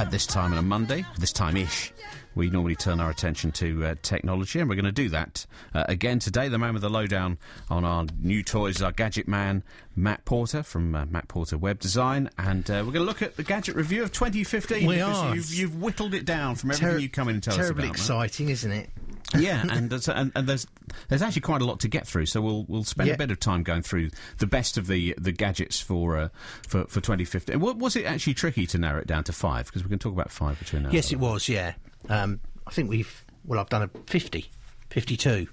At this time on a Monday, this time-ish, we normally turn our attention to technology, and we're going to do that again today. The man with the lowdown on our new toys is our gadget man, Matt Porter from Matt Porter Web Design, and we're going to look at the gadget review of 2015. We are. You've whittled it down from everything you come in and tell us about. Terribly exciting, isn't it? Yeah, and there's actually quite a lot to get through, so we'll spend a bit of time going through the best of the gadgets for 2015. Was it actually tricky to narrow it down to 5? Because we can talk about 5 between now. Yes, it was. Yeah, I think I've done a 52,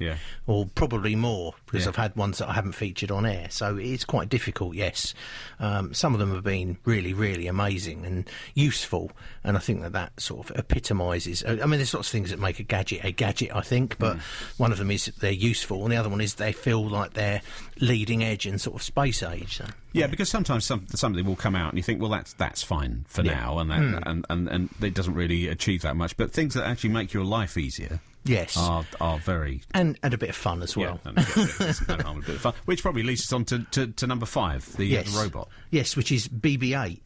or probably more, because I've had ones that I haven't featured on air, so it's quite difficult. Yes, some of them have been really, really amazing and useful, and I think that sort of epitomises. I mean, there's lots of things that make a gadget, I think, but one of them is they're useful, and the other one is they feel like they're leading edge and sort of space age. So, yeah, because sometimes something will come out and you think, well, that's fine for now, and and it doesn't really achieve that much, but things that actually make your life easier. Yes, are very and a bit of fun as well. Yeah, and a bit of fun, which probably leads us on to number 5, the robot. Yes, which is BB-8.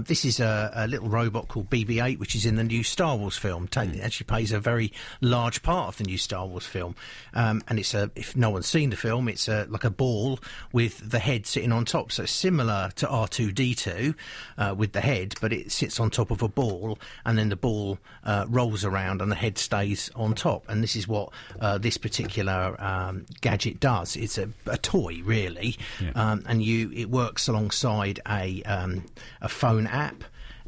This is a little robot called BB-8, which is in the new Star Wars film. It actually plays a very large part of the new Star Wars film. And it's if no one's seen the film, it's like a ball with the head sitting on top. So it's similar to R2-D2 with the head, but it sits on top of a ball, and then the ball rolls around and the head stays on top. And this is what this particular gadget does. It's a toy, really, and it works alongside a phone app,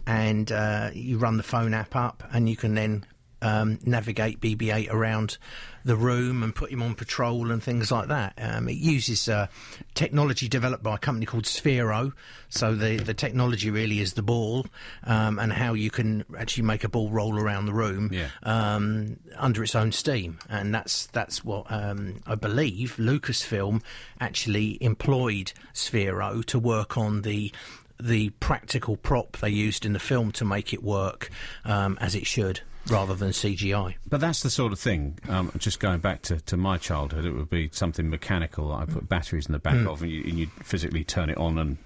and you run the phone app up, and you can then navigate BB-8 around the room and put him on patrol and things like that. It uses technology developed by a company called Sphero. So the technology really is the ball, and how you can actually make a ball roll around the room under its own steam. And that's what I believe Lucasfilm actually employed Sphero to work on the practical prop they used in the film to make it work as it should, rather than CGI. But that's the sort of thing, just going back to my childhood, it would be something mechanical that I put batteries in the back of, and you'd physically turn it on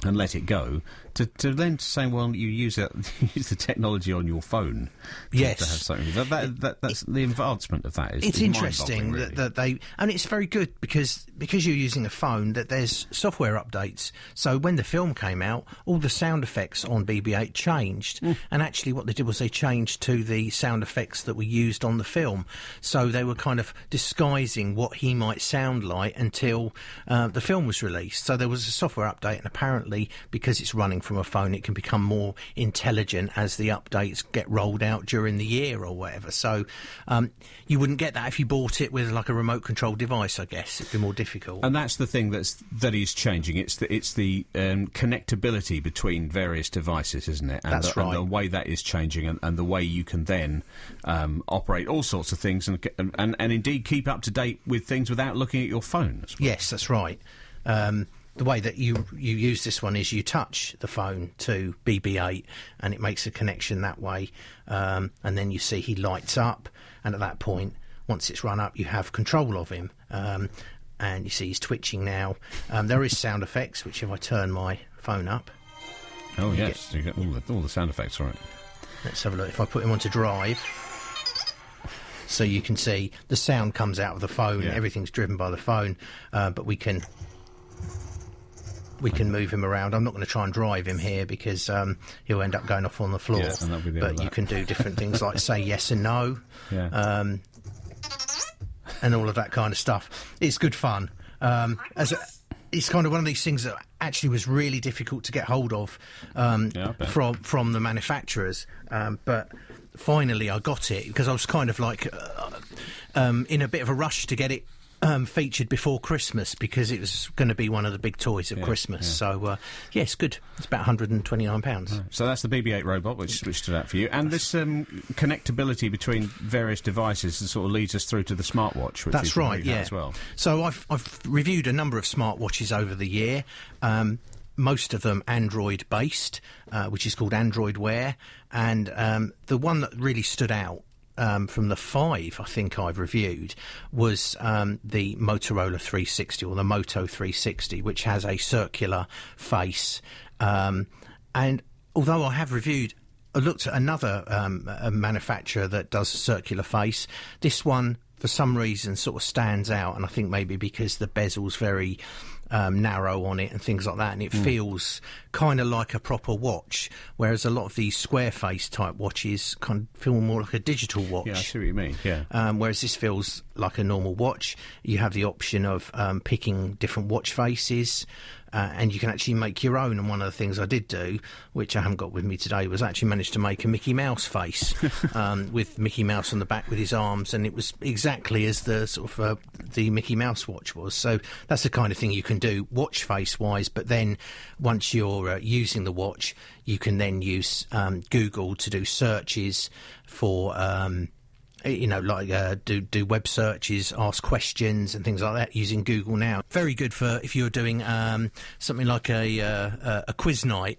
and let it go, to then say, well, you use the technology on your phone to have something. That's the advancement of that. It's interesting really. that they, and it's very good because you're using a phone, that there's software updates. So when the film came out, all the sound effects on BB-8 changed, and actually what they did was they changed to the sound effects that were used on the film. So they were kind of disguising what he might sound like until the film was released. So there was a software update, and apparently because it's running from a phone, it can become more intelligent as the updates get rolled out during the year or whatever. So you wouldn't get that if you bought it with like a remote control device, I guess. It'd be more difficult. And that's the thing that is changing. It's the connectability between various devices, isn't it? And that's right. And the way that is changing, and the way you can then operate all sorts of things and indeed keep up to date with things without looking at your phone as well. Yes, that's right. The way that you use this one is you touch the phone to BB-8, and it makes a connection that way, and then you see he lights up, and at that point, once it's run up, you have control of him, and you see he's twitching now. There is sound effects, which if I turn my phone up... Oh, yes, you get all the sound effects, right. Let's have a look. If I put him onto drive... So you can see the sound comes out of the phone, everything's driven by the phone, but we can move him around. I'm not going to try and drive him here because he'll end up going off on the floor. Yeah, and that'll be the end of that. You can do different things like say yes and no, and all of that kind of stuff. It's good fun. It's kind of one of these things that actually was really difficult to get hold of from the manufacturers, but finally I got it because I was kind of like in a bit of a rush to get it featured before Christmas, because it was going to be one of the big toys of Christmas. So it's good. It's about £129. Right. So that's the BB-8 robot, which stood out for you, and this connectability between various devices sort of leads us through to the smartwatch, which that's right, as well. So I've reviewed a number of smartwatches over the year. Most of them Android based, which is called Android Wear, and the one that really stood out from the 5 I think I've reviewed was the Motorola 360, or the Moto 360, which has a circular face, and although I have reviewed looked at another a manufacturer that does a circular face. This one, for some reason, sort of stands out, and I think maybe because the bezel's very narrow on it and things like that, and it feels kind of like a proper watch, whereas a lot of these square face type watches kind of feel more like a digital watch. Yeah, I see what you mean, yeah. Whereas this feels like a normal watch. You have the option of picking different watch faces, and you can actually make your own. And one of the things I did do, which I haven't got with me today, was actually managed to make a Mickey Mouse face with Mickey Mouse on the back with his arms, and it was exactly as the sort of the Mickey Mouse watch was. So that's the kind of thing you can do watch face wise. But then once you're using the watch, you can then use Google to do searches for do web searches, ask questions and things like that using Google Now. Very good for if you're doing something like a quiz night.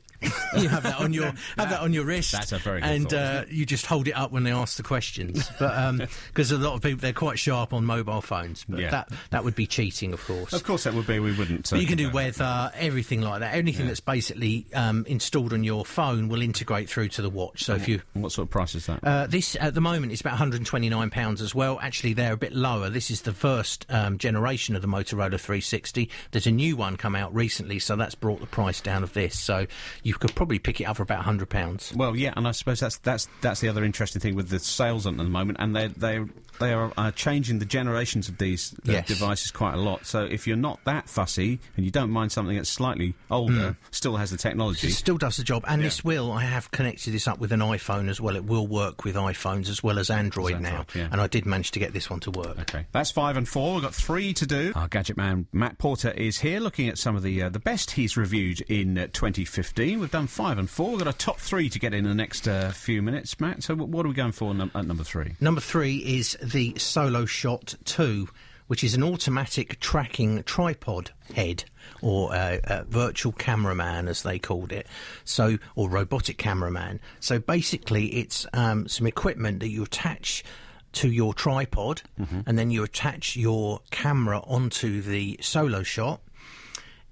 You have that on your wrist. That's a very good and thought, you just hold it up when they ask the questions. But because a lot of people, they're quite sharp on mobile phones. But that would be cheating, of course. Of course, that would be. We wouldn't. But you can do weather, everything like that. Anything that's basically installed on your phone will integrate through to the watch. So what sort of price is that? This at the moment is about £129 as well. Actually, they're a bit lower. This is the first generation of the Motorola 360. There's a new one come out recently, so that's brought the price down of this. So you could probably pick it up for about £100. Well, yeah, and I suppose that's the other interesting thing with the sales at the moment, and they are changing the generations of these devices quite a lot. So if you're not that fussy and you don't mind something that's slightly older, still has the technology, it still does the job. And this will, I have connected this up with an iPhone as well. It will work with iPhones as well as Android now. Yeah. And I did manage to get this one to work. Okay, that's 5 and 4. We've got 3 to do. Our gadget man Matt Porter is here, looking at some of the best he's reviewed in 2015. We've done 5 and 4. We've got a top 3 to get in the next few minutes, Matt. So what are we going for at number 3? Number 3 is the Solo Shot 2, which is an automatic tracking tripod head, or a virtual cameraman, as they called it, or robotic cameraman. So basically, it's some equipment that you attach to your tripod, and then you attach your camera onto the Solo Shot.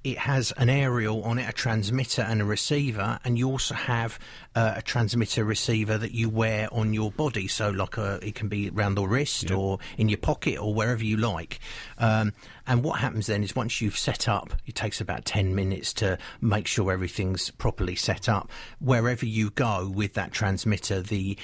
It has an aerial on it, a transmitter and a receiver, and you also have a transmitter receiver that you wear on your body. So it can be around the wrist or in your pocket or wherever you like. And what happens then is once you've set up, it takes about 10 minutes to make sure everything's properly set up. Wherever you go with that transmitter, the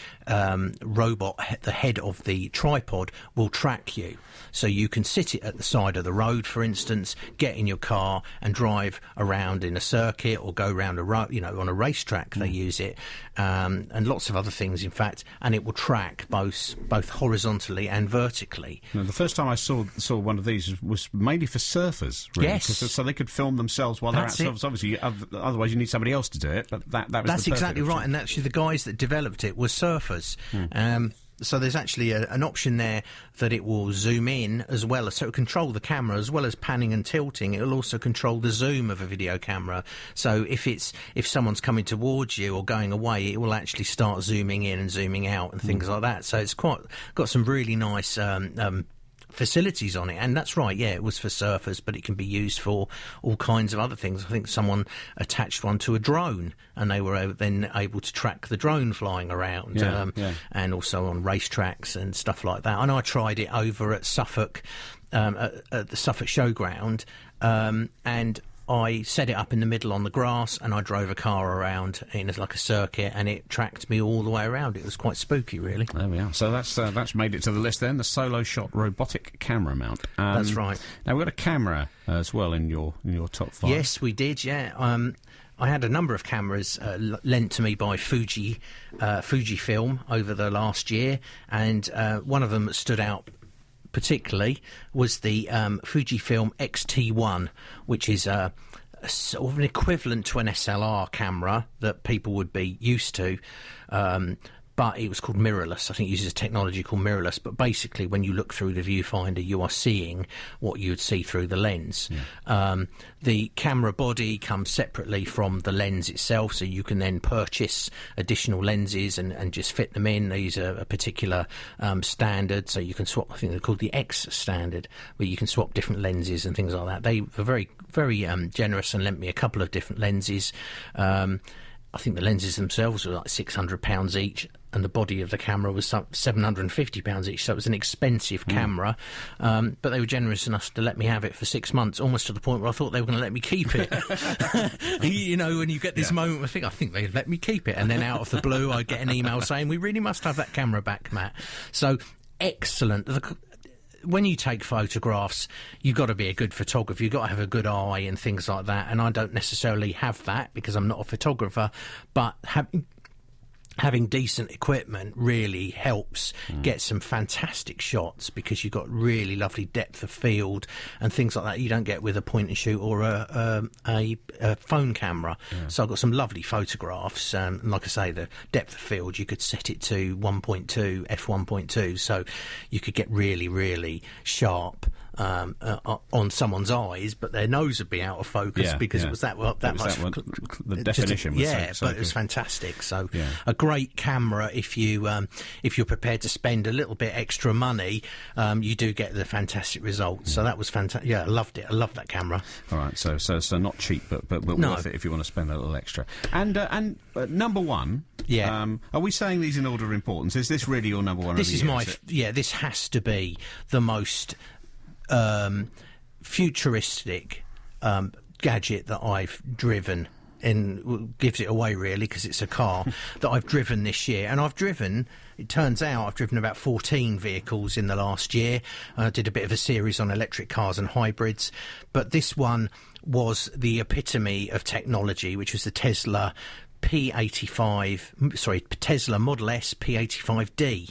robot, the head of the tripod, will track you. So you can sit it at the side of the road, for instance, get in your car and drive around in a circuit, or go around on a racetrack. They use it, and lots of other things, in fact. And it will track both horizontally and vertically. Now, the first time I saw one of these was mainly for surfers, really. Yes, so they could film themselves while they're outside. Obviously, otherwise you need somebody else to do it. But that's exactly right. And actually, the guys that developed it were surfers. So there's actually an option there that it will zoom in as well, so it will control the camera as well as panning and tilting. It will also control the zoom of a video camera. So if someone's coming towards you or going away, it will actually start zooming in and zooming out and things like that. So it's got some really nice facilities on it. And that's right, yeah, it was for surfers, but it can be used for all kinds of other things. I think someone attached one to a drone, and they were then able to track the drone flying around, and also on racetracks and stuff like that. And I tried it over at Suffolk, at the Suffolk Showground, and I set it up in the middle on the grass, and I drove a car around in like a circuit, and it tracked me all the way around. It was quite spooky, really. There we are. So that's made it to the list then, the Solo Shot robotic camera mount. That's right. Now, we've got a camera as well in your top 5. Yes, we did, yeah. I had a number of cameras lent to me by Fujifilm over the last year, and one of them that stood out particularly was the Fujifilm X-T1, which is a sort of an equivalent to an SLR camera that people would be used to, but it was called mirrorless. I think it uses a technology called mirrorless, but basically when you look through the viewfinder, you are seeing what you would see through the lens. The camera body comes separately from the lens itself, so you can then purchase additional lenses and just fit them in. These are a particular standard, so you can swap. I think they're called the X standard, where you can swap different lenses and things like that. They were very, very generous and lent me a couple of different lenses. I think the lenses themselves were like £600 each, and the body of the camera was £750 each, so it was an expensive camera. But they were generous enough to let me have it for 6 months, almost to the point where I thought they were going to let me keep it. You know, when you get this moment where I think they'd let me keep it, and then out of the blue I get an email saying, we really must have that camera back, Matt. So, excellent. When you take photographs, you've got to be a good photographer. You've got to have a good eye and things like that. And I don't necessarily have that because I'm not a photographer, but having decent equipment really helps get some fantastic shots, because you've got really lovely depth of field and things like that you don't get with a point and shoot or a phone camera. So I've got some lovely photographs, and like I say, the depth of field, you could set it to 1.2 f1.2, so you could get really, really sharp on someone's eyes, but their nose would be out of focus because it was that much. The definition was so but it was fantastic. So a great camera if you're prepared to spend a little bit extra money, you do get the fantastic results. So that was fantastic. Yeah, I loved it. I loved that camera. All right, so not cheap, but worth it if you want to spend a little extra. And number one. Yeah. Are we saying these in order of importance? Is this really your number one? This is my this has to be the most futuristic gadget that I've driven, and gives it away really because it's a car that I've driven this year. And it turns out I've driven about 14 vehicles in the last year. I did a bit of a series on electric cars and hybrids, but this one was the epitome of technology, which was the Tesla Tesla Model S P85D.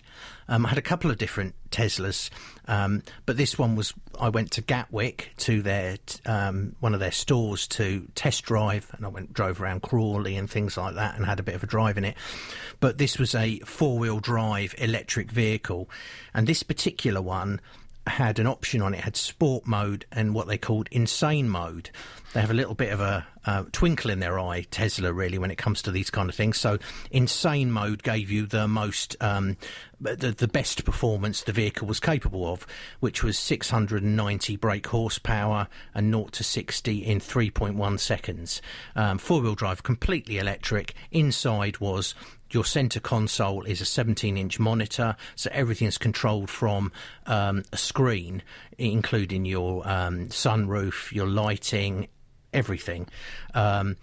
I had a couple of different Teslas, but this one was, I went to Gatwick to their one of their stores to test drive, and I drove around Crawley and things like that and had a bit of a drive in it. But this was a four-wheel drive electric vehicle, and this particular one had an option on it. It had sport mode and what they called insane mode. They have a little bit of a twinkle in their eye, Tesla, really, when it comes to these kind of things. So insane mode gave you the most, the best performance the vehicle was capable of, which was 690 brake horsepower and 0 to 60 in 3.1 seconds. Four-wheel drive, completely electric. Inside was your centre console is a 17-inch monitor, so everything's controlled from a screen, including your sunroof, your lighting, everything. And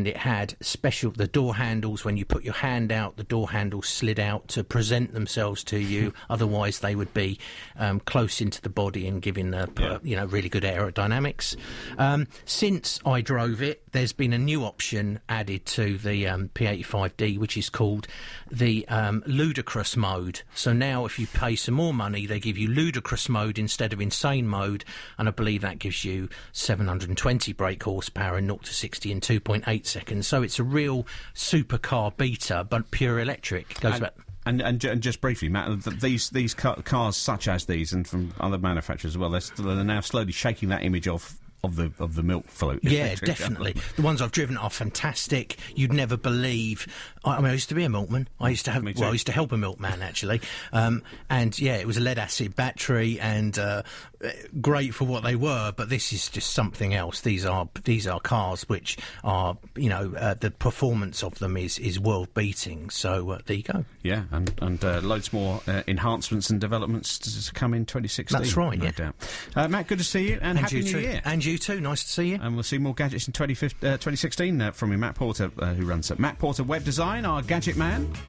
it had the door handles. When you put your hand out, the door handles slid out to present themselves to you. Otherwise, they would be close into the body and giving really good aerodynamics. Since I drove it, there's been a new option added to the P85D, which is called the ludicrous mode. So now, if you pay some more money, they give you ludicrous mode instead of insane mode, and I believe that gives you 720 brake horsepower and 0 to 60 in 2.8 seconds. So it's a real supercar beater, but pure electric. And just briefly, Matt, these cars such as these, and from other manufacturers as well, they're now slowly shaking that image off of the milk float. Yeah, definitely. The ones I've driven are fantastic. You'd never believe. I used to be a milkman. I used to help a milkman actually. And yeah, it was a lead acid battery, and great for what they were. But this is just something else. These are cars which are, the performance of them is world beating. So there you go. Yeah, and loads more enhancements and developments to come in 2016. That's right. No doubt. Matt, good to see you, and Happy New Year. And you too. Nice to see you. And we'll see more gadgets in 2016 from Matt Porter, who runs Matt Porter Web Design, our gadget man.